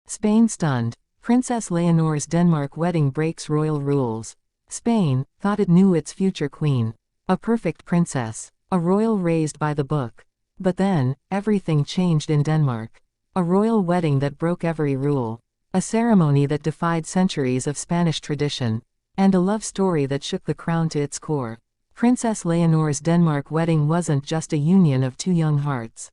Spain stunned. Princess Leonor's Denmark wedding breaks royal rules. Spain thought it knew its future queen. A perfect princess. A royal raised by the book. But then, everything changed in Denmark. A royal wedding that broke every rule. A ceremony that defied centuries of Spanish tradition. And a love story that shook the crown to its core. Princess Leonor's Denmark wedding wasn't just a union of two young hearts.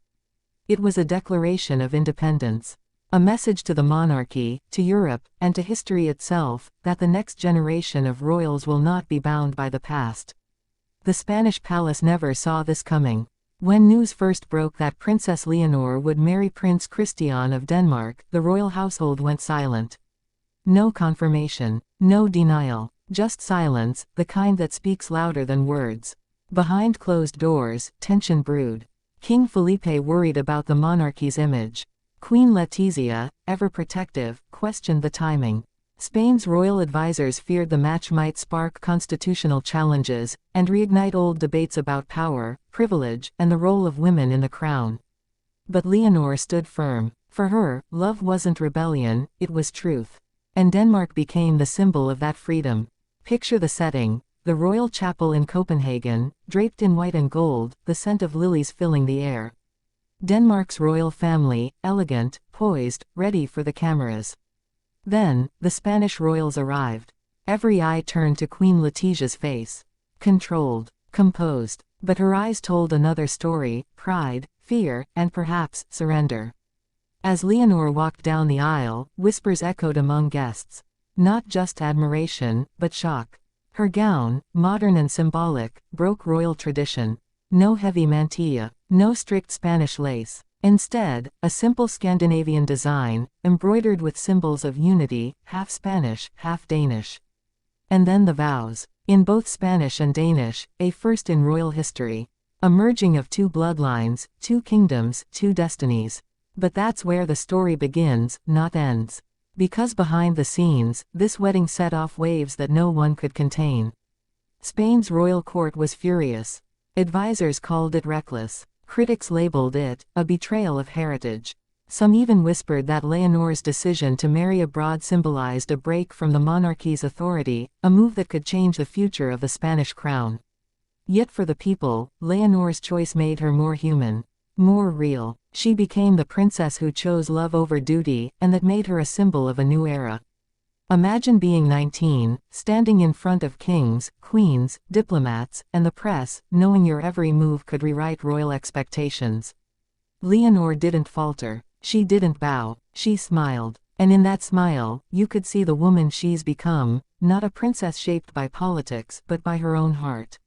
It was a declaration of independence. A message to the monarchy, to Europe, and to history itself, that the next generation of royals will not be bound by the past. The Spanish palace never saw this coming. When news first broke that Princess Leonor would marry Prince Christian of Denmark, the royal household went silent. No confirmation, no denial, just silence, the kind that speaks louder than words. Behind closed doors, tension brewed. King Felipe worried about the monarchy's image. Queen Letizia, ever protective, questioned the timing. Spain's royal advisors feared the match might spark constitutional challenges, and reignite old debates about power, privilege, and the role of women in the crown. But Leonor stood firm. For her, love wasn't rebellion, it was truth. And Denmark became the symbol of that freedom. Picture the setting. The royal chapel in Copenhagen, draped in white and gold, the scent of lilies filling the air. Denmark's royal family, elegant, poised, ready for the cameras. Then, the Spanish royals arrived. Every eye turned to Queen Letizia's face. Controlled, composed, but her eyes told another story: pride, fear, and perhaps surrender. As Leonor walked down the aisle, whispers echoed among guests. Not just admiration, but shock. Her gown, modern and symbolic, broke royal tradition. No heavy mantilla, no strict Spanish lace. Instead, a simple Scandinavian design, embroidered with symbols of unity, half Spanish, half Danish. And then the vows. In both Spanish and Danish, a first in royal history. A merging of two bloodlines, two kingdoms, two destinies. But that's where the story begins, not ends. Because behind the scenes, this wedding set off waves that no one could contain. Spain's royal court was furious. Advisors called it reckless. Critics labeled it a betrayal of heritage. Some even whispered that Leonor's decision to marry abroad symbolized a break from the monarchy's authority, a move that could change the future of the Spanish crown. Yet for the people, Leonor's choice made her more human. More real. She became the princess who chose love over duty, and that made her a symbol of a new era. Imagine being 19, standing in front of kings, queens, diplomats, and the press, knowing your every move could rewrite royal expectations. Leonor didn't falter. She didn't bow. She smiled. And in that smile, you could see the woman she's become, not a princess shaped by politics, but by her own heart.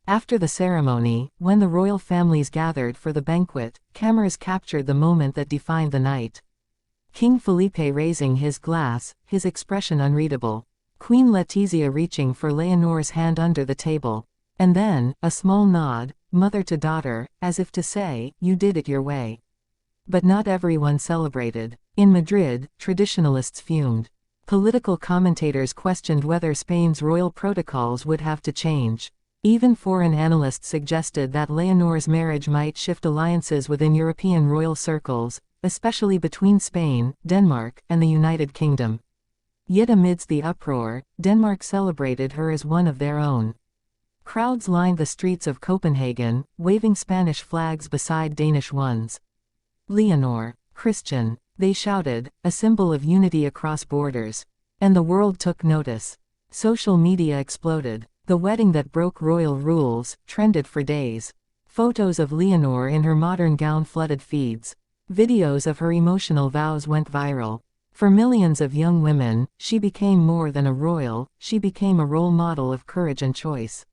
After the ceremony, when the royal families gathered for the banquet, cameras captured the moment that defined the night. King Felipe raising his glass, his expression unreadable. Queen Letizia reaching for Leonor's hand under the table. And then, a small nod, mother to daughter, as if to say, you did it your way. But not everyone celebrated. In Madrid, traditionalists fumed. Political commentators questioned whether Spain's royal protocols would have to change. Even foreign analysts suggested that Leonor's marriage might shift alliances within European royal circles, especially between Spain, Denmark, and the United Kingdom. Yet amidst the uproar, Denmark celebrated her as one of their own. Crowds lined the streets of Copenhagen, waving Spanish flags beside Danish ones. Leonor, Christian, they shouted, a symbol of unity across borders. And the world took notice. Social media exploded. The wedding that broke royal rules trended for days. Photos of Leonor in her modern gown flooded feeds. Videos of her emotional vows went viral. For millions of young women, she became more than a royal, she became a role model of courage and choice.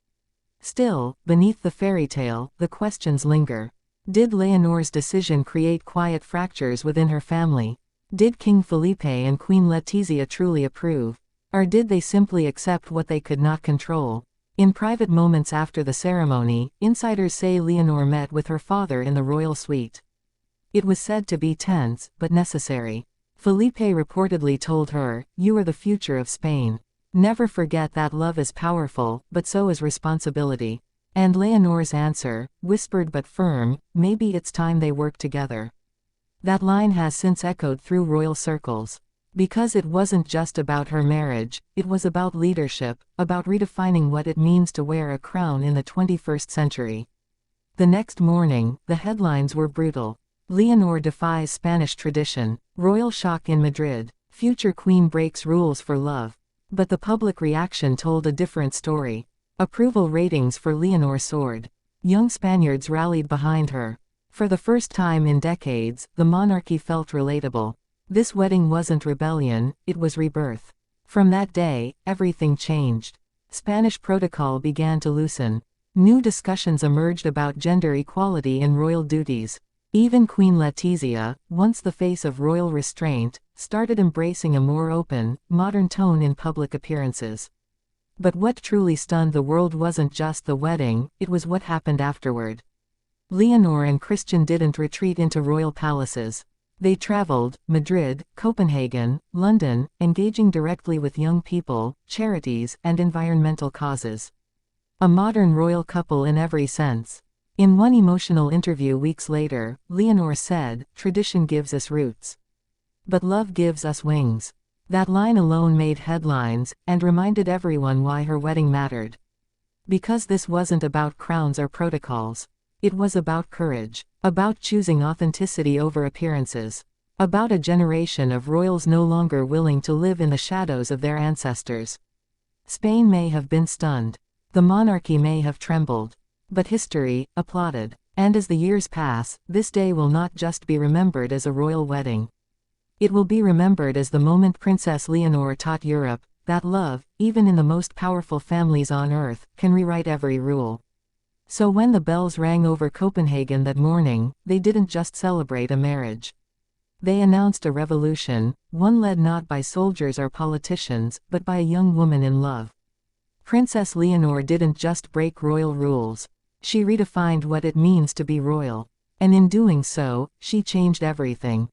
Still, beneath the fairy tale, the questions linger. Did Leonor's decision create quiet fractures within her family? Did King Felipe and Queen Letizia truly approve? Or did they simply accept what they could not control? In private moments after the ceremony, insiders say Leonor met with her father in the royal suite. It was said to be tense, but necessary. Felipe reportedly told her, "You are the future of Spain. Never forget that love is powerful, but so is responsibility." And Leonor's answer, whispered but firm, "Maybe it's time they work together." That line has since echoed through royal circles. Because it wasn't just about her marriage, it was about leadership, about redefining what it means to wear a crown in the 21st century. The next morning, the headlines were brutal. Leonor defies Spanish tradition. Royal shock in Madrid. Future queen breaks rules for love. But the public reaction told a different story. Approval ratings for Leonor soared. Young Spaniards rallied behind her. For the first time in decades, the monarchy felt relatable. This wedding wasn't rebellion, it was rebirth. From that day, everything changed. Spanish protocol began to loosen. New discussions emerged about gender equality in royal duties. Even Queen Letizia, once the face of royal restraint, started embracing a more open, modern tone in public appearances. But what truly stunned the world wasn't just the wedding, it was what happened afterward. Leonor and Christian didn't retreat into royal palaces. They traveled, Madrid, Copenhagen, London, engaging directly with young people, charities, and environmental causes. A modern royal couple in every sense. In one emotional interview weeks later, Leonor said, "Tradition gives us roots. But love gives us wings." That line alone made headlines, and reminded everyone why her wedding mattered. Because this wasn't about crowns or protocols. It was about courage. About choosing authenticity over appearances. About a generation of royals no longer willing to live in the shadows of their ancestors. Spain may have been stunned. The monarchy may have trembled. But history applauded. And as the years pass, this day will not just be remembered as a royal wedding. It will be remembered as the moment Princess Leonor taught Europe that love, even in the most powerful families on earth, can rewrite every rule. So when the bells rang over Copenhagen that morning, they didn't just celebrate a marriage. They announced a revolution, one led not by soldiers or politicians, but by a young woman in love. Princess Leonor didn't just break royal rules. She redefined what it means to be royal. And in doing so, she changed everything.